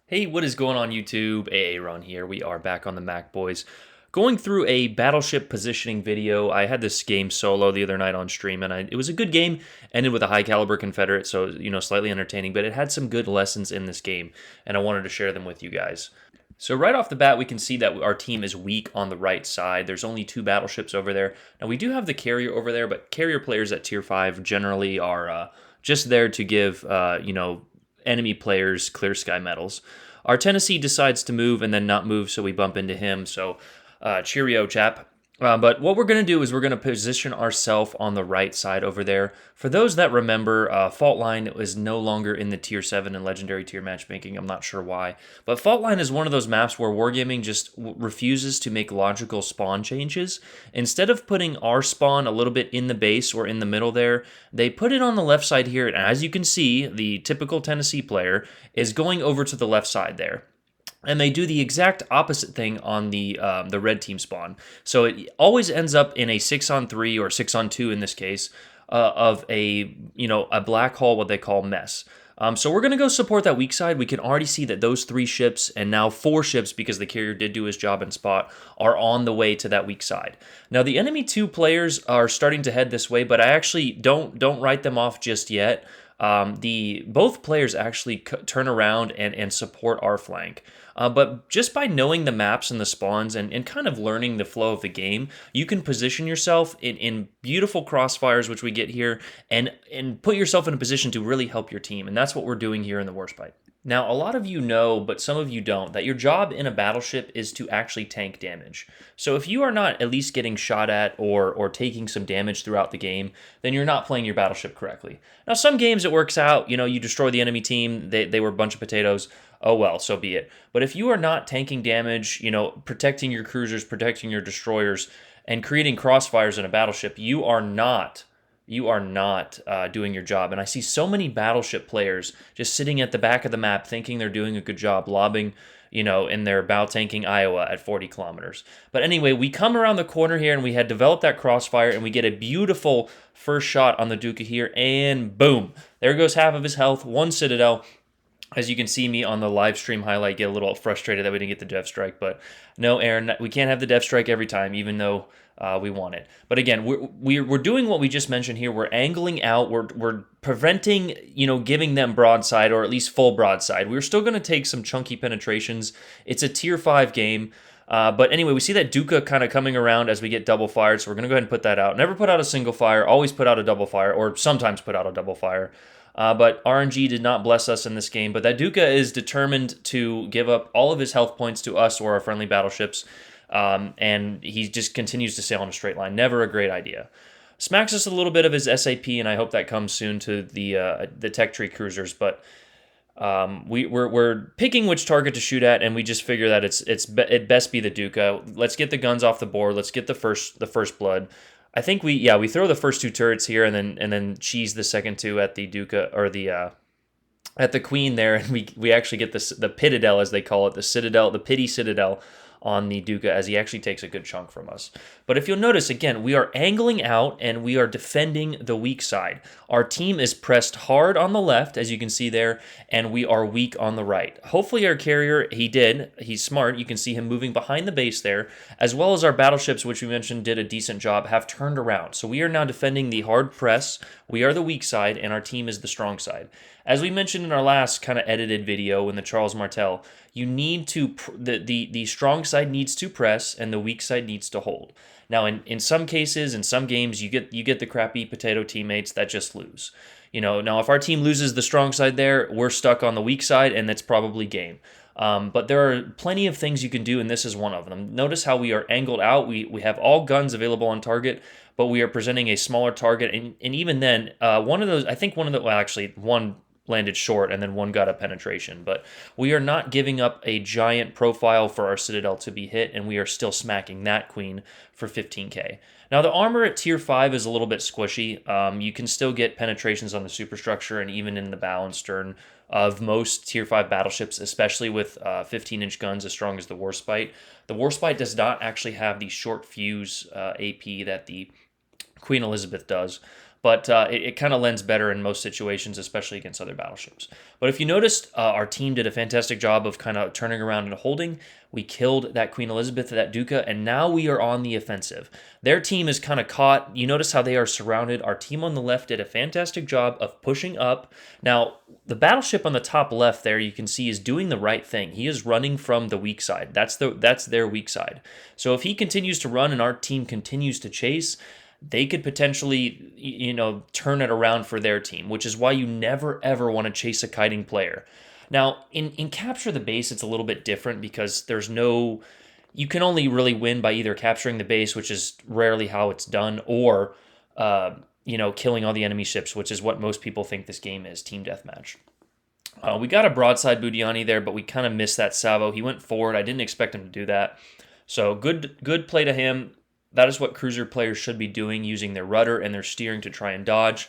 Hey, what is going on YouTube? Aaron here. We are back on the Mac Boys. Going through a Battleship positioning video. I had this game solo the other night on stream, and it was a good game. Ended with a high caliber Confederate, so slightly entertaining, but it had some good lessons in this game, and I wanted to share them with you guys. So right off the bat, we can see that our team is weak on the right side. There's only two battleships over there. Now we do have the carrier over there, but carrier players at tier 5 generally are just there to give enemy players clear sky medals. Our Tennessee decides to move and then not move, so we bump into him. So cheerio, chap. But what we're going to do is we're going to position ourselves on the right side over there. For those that remember, Faultline is no longer in the Tier 7 and Legendary Tier matchmaking. I'm not sure why. But Faultline is one of those maps where Wargaming just refuses to make logical spawn changes. Instead of putting our spawn a little bit in the base or in the middle there, they put it on the left side here. And as you can see, the typical Tennessee player is going over to the left side there. And they do the exact opposite thing on the red team spawn. So it always ends up in a 6-on-3 or 6-on-2 in this case of a black hole, what they call mess. So we're going to go support that weak side. We can already see that those 3 ships and now 4 ships, because the carrier did do his job and spot, are on the way to that weak side. Now the enemy 2 players are starting to head this way, but I actually don't write them off just yet. Both players actually turn around and support our flank. But just by knowing the maps and the spawns and kind of learning the flow of the game, you can position yourself in beautiful crossfires, which we get here, and put yourself in a position to really help your team. And that's what we're doing here in the Warspite. Now, a lot of you know, but some of you don't, that your job in a battleship is to actually tank damage. So if you are not at least getting shot at or taking some damage throughout the game, then you're not playing your battleship correctly. Now, some games it works out. You destroy the enemy team. They were a bunch of potatoes. Oh well, so be it. But if you are not tanking damage, protecting your cruisers, protecting your destroyers, and creating crossfires in a battleship, you are not doing your job. And I see so many battleship players just sitting at the back of the map thinking they're doing a good job lobbing, in their bow tanking Iowa at 40 kilometers. But anyway, we come around the corner here and we had developed that crossfire and we get a beautiful first shot on the Duca here, and boom, there goes half of his health, 1 Citadel. As you can see me on the live stream highlight get a little frustrated that we didn't get the Death Strike, but no, Aaron, we can't have the Death Strike every time, even though we want it. But again, we're doing what we just mentioned here. We're angling out. We're preventing, giving them broadside or at least full broadside. We're still going to take some chunky penetrations. It's a tier 5 game. But anyway, we see that Duca kind of coming around as we get double fired, so we're going to go ahead and put that out. Never put out a single fire, always put out a double fire, or sometimes put out a double fire. But RNG did not bless us in this game. But that Duca is determined to give up all of his health points to us or our friendly battleships. And he just continues to sail in a straight line. Never a great idea. Smacks us a little bit of his SAP, and I hope that comes soon to the tech tree cruisers. But we're picking which target to shoot at, and we just figure that it best be the Duca. Let's get the guns off the board. Let's get the first blood. I think we throw the first 2 turrets here and then cheese the second 2 at the Duca or at the Queen there, and we actually get the Pitadel, as they call it, the Citadel, the Pity Citadel on the Duca, as he actually takes a good chunk from us. But if you'll notice, again, we are angling out and we are defending the weak side. Our team is pressed hard on the left, as you can see there, and we are weak on the right. Hopefully our carrier, he's smart. You can see him moving behind the base there, as well as our battleships, which we mentioned did a decent job, have turned around. So we are now defending the hard press. We are the weak side, and our team is the strong side. As we mentioned in our last kind of edited video in the Charles Martel, you need to the strong side needs to press and the weak side needs to hold. Now, in some cases, in some games, you get the crappy potato teammates that just lose. Now if our team loses the strong side there, we're stuck on the weak side, and that's probably game. But there are plenty of things you can do, and this is one of them. Notice how we are angled out. We have all guns available on target, but we are presenting a smaller target, and even then, one landed short, and then one got a penetration. But we are not giving up a giant profile for our Citadel to be hit, and we are still smacking that Queen for 15k. Now, the armor at Tier 5 is a little bit squishy. You can still get penetrations on the superstructure and even in the bow and stern of most Tier 5 battleships, especially with 15-inch guns as strong as the Warspite. The Warspite does not actually have the short fuse AP that the Queen Elizabeth does. but it kind of lends better in most situations, especially against other battleships. But if you noticed, our team did a fantastic job of kind of turning around and holding. We killed that Queen Elizabeth, that Duca, and now we are on the offensive. Their team is kind of caught. You notice how they are surrounded. Our team on the left did a fantastic job of pushing up. Now, the battleship on the top left there, you can see, is doing the right thing. He is running from the weak side. That's their weak side. So if he continues to run and our team continues to chase, they could potentially, turn it around for their team, which is why you never, ever want to chase a kiting player. Now, in Capture the Base, it's a little bit different because you can only really win by either capturing the base, which is rarely how it's done, or, killing all the enemy ships, which is what most people think this game is, team deathmatch. We got a broadside Budiani there, but we kind of missed that Salvo. He went forward. I didn't expect him to do that. So good play to him. That is what cruiser players should be doing, using their rudder and their steering to try and dodge.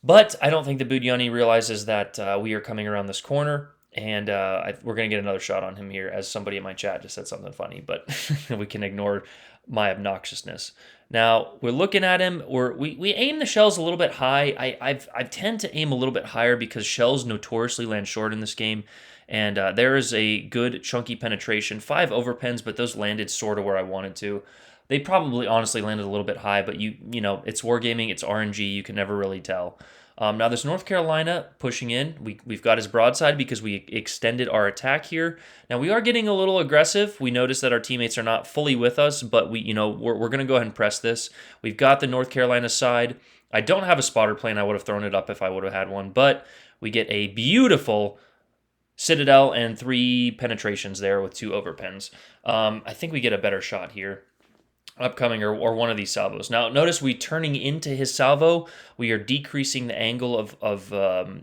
But I don't think the Budiani realizes that we are coming around this corner, and we're going to get another shot on him here, as somebody in my chat just said something funny, but we can ignore my obnoxiousness. Now, we're looking at him. We aim the shells a little bit high. I tend to aim a little bit higher because shells notoriously land short in this game, and there is a good chunky penetration. 5 overpens, but those landed sort of where I wanted to. They probably honestly landed a little bit high, but it's wargaming, it's RNG, you can never really tell. Now this North Carolina pushing in, we've got his broadside because we extended our attack here. Now we are getting a little aggressive. We notice that our teammates are not fully with us, but we're going to go ahead and press this. We've got the North Carolina side. I don't have a spotter plane. I would have thrown it up if I would have had one, but we get a beautiful Citadel and 3 penetrations there with 2 overpens. I think we get a better shot here. Upcoming or one of these salvos. Now, notice we turning into his salvo, we are decreasing the angle of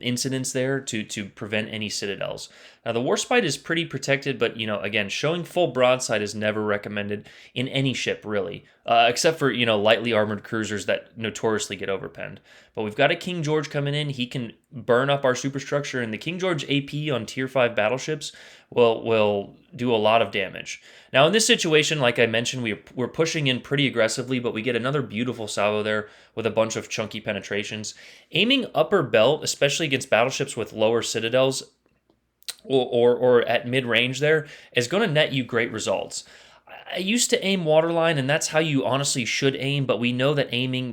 incidence there to prevent any citadels. Now, the Warspite is pretty protected, but, again, showing full broadside is never recommended in any ship, really, except for, lightly armored cruisers that notoriously get overpenned. But we've got a King George coming in. He can burn up our superstructure, and the King George AP on Tier 5 battleships will do a lot of damage. Now, in this situation, like I mentioned, we're pushing in pretty aggressively, but we get another beautiful salvo there with a bunch of chunky penetrations. Aiming upper belt, especially against battleships with lower citadels or at mid-range there, is going to net you great results. I used to aim waterline, and that's how you honestly should aim, but we know that aiming,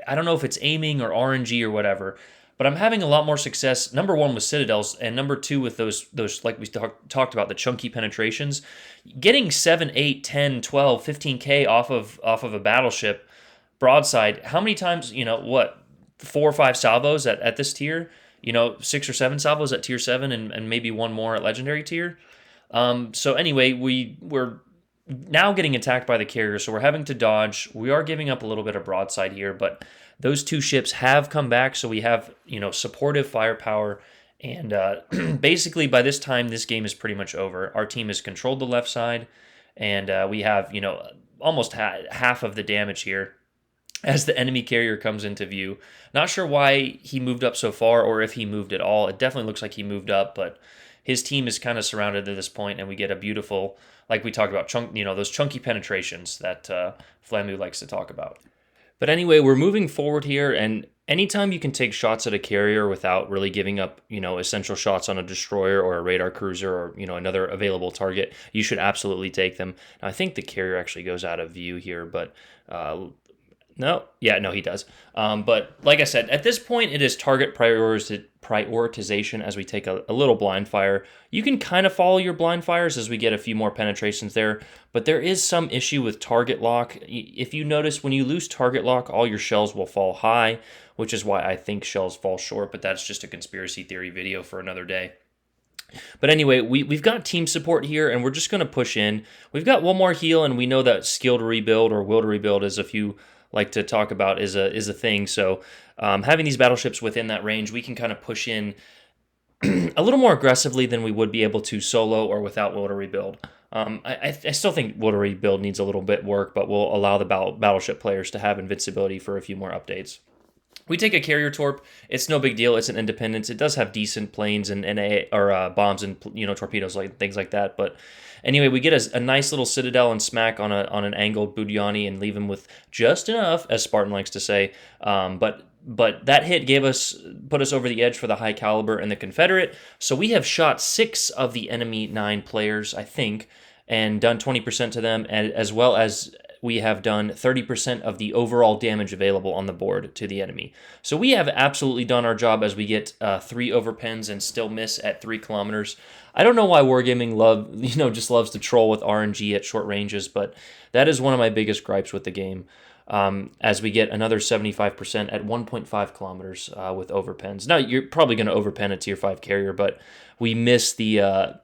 I don't know if it's aiming or RNG or whatever, but I'm having a lot more success, number 1, with citadels, and number 2, with those like we talked about, the chunky penetrations. Getting 7, 8, 10, 12, 15K off of a battleship broadside, how many times, 4 or 5 salvos at this tier? 6 or 7 salvos at tier 7 and maybe 1 more at legendary tier. So anyway, we're now getting attacked by the carrier, so we're having to dodge. We are giving up a little bit of broadside here, but those 2 ships have come back, so we have, supportive firepower, and basically by this time, this game is pretty much over. Our team has controlled the left side, and we have, almost half of the damage here as the enemy carrier comes into view. Not sure why he moved up so far, or if he moved at all. It definitely looks like he moved up, but his team is kind of surrounded at this point, and we get a beautiful, like we talked about, those chunky penetrations that Flamu likes to talk about. But anyway, we're moving forward here, and anytime you can take shots at a carrier without really giving up, essential shots on a destroyer or a radar cruiser or, another available target, you should absolutely take them. Now, I think the carrier actually goes out of view here, but no, he does. But like I said, at this point, it is target prioritization as we take a little blind fire. You can kind of follow your blind fires as we get a few more penetrations there, but there is some issue with target lock. If you notice, when you lose target lock, all your shells will fall high, which is why I think shells fall short, but that's just a conspiracy theory video for another day. But anyway, we've got team support here, and we're just going to push in. We've got 1 more heal, and we know that skill to rebuild or will to rebuild, as a few like to talk about, is a thing. So having these battleships within that range, we can kind of push in a little more aggressively than we would be able to solo or without will to rebuild. I still think will to rebuild needs a little bit work, but we'll allow the battleship players to have invincibility for a few more updates. We take a carrier torp. It's no big deal. It's an independence. It does have decent planes and bombs and torpedoes, like things like that. But anyway, we get a nice little citadel and smack on an angled Budiani and leave him with just enough, as Spartan likes to say. But But that hit put us over the edge for the high caliber and the Confederate. So we have shot 6 of the enemy 9 players, I think, and done 20% to them, and as well as we have done 30% of the overall damage available on the board to the enemy. So we have absolutely done our job as we get 3 overpens and still miss at 3 kilometers. I don't know why Wargaming just loves to troll with RNG at short ranges, but that is one of my biggest gripes with the game. As we get another 75% at 1.5 kilometers with overpens. Now, you're probably going to overpen a tier 5 carrier, but we missed the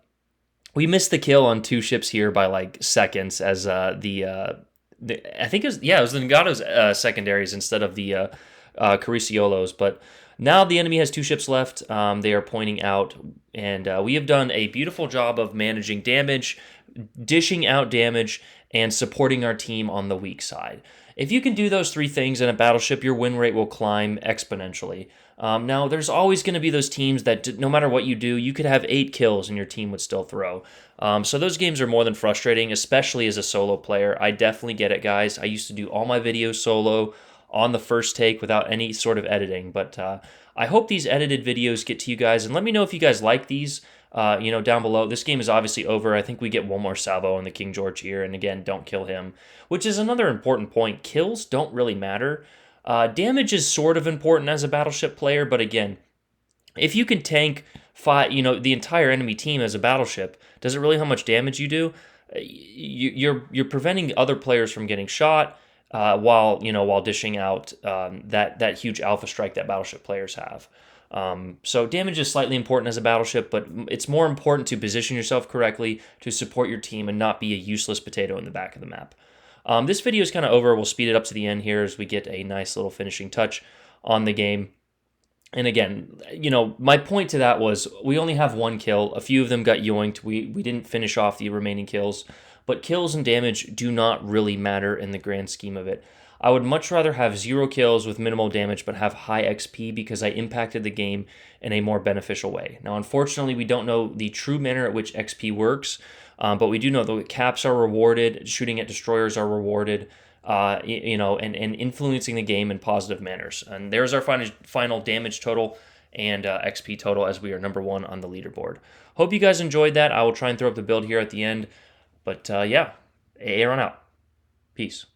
kill on 2 ships here by like seconds as I think it was the Nagato's secondaries instead of the Cariciolos. But now the enemy has 2 ships left. They are pointing out, and we have done a beautiful job of managing damage, dishing out damage, and supporting our team on the weak side. If you can do those 3 things in a battleship, your win rate will climb exponentially. Now, there's always going to be those teams that no matter what you do, you could have 8 kills and your team would still throw. So those games are more than frustrating, especially as a solo player. I definitely get it, guys. I used to do all my videos solo on the first take without any sort of editing. But I hope these edited videos get to you guys. And let me know if you guys like these. Down below. This game is obviously over. I think we get one more Salvo on the King George here, and again, don't kill him, which is another important point. Kills don't really matter. Damage is sort of important as a battleship player, but again, if you can tank the entire enemy team as a battleship, does it really how much damage you do? You're preventing other players from getting shot while dishing out that huge alpha strike that battleship players have. So damage is slightly important as a battleship, but it's more important to position yourself correctly to support your team and not be a useless potato in the back of the map. This video is kind of over. We'll speed it up to the end here as we get a nice little finishing touch on the game. And again, my point to that was we only have 1 kill. A few of them got yoinked. We didn't finish off the remaining kills, but kills and damage do not really matter in the grand scheme of it. I would much rather have 0 kills with minimal damage but have high XP because I impacted the game in a more beneficial way. Now, unfortunately, we don't know the true manner at which XP works, but we do know that caps are rewarded, shooting at destroyers are rewarded, and influencing the game in positive manners. And there's our final damage total and XP total as we are number 1 on the leaderboard. Hope you guys enjoyed that. I will try and throw up the build here at the end. But yeah, AA run out. Peace.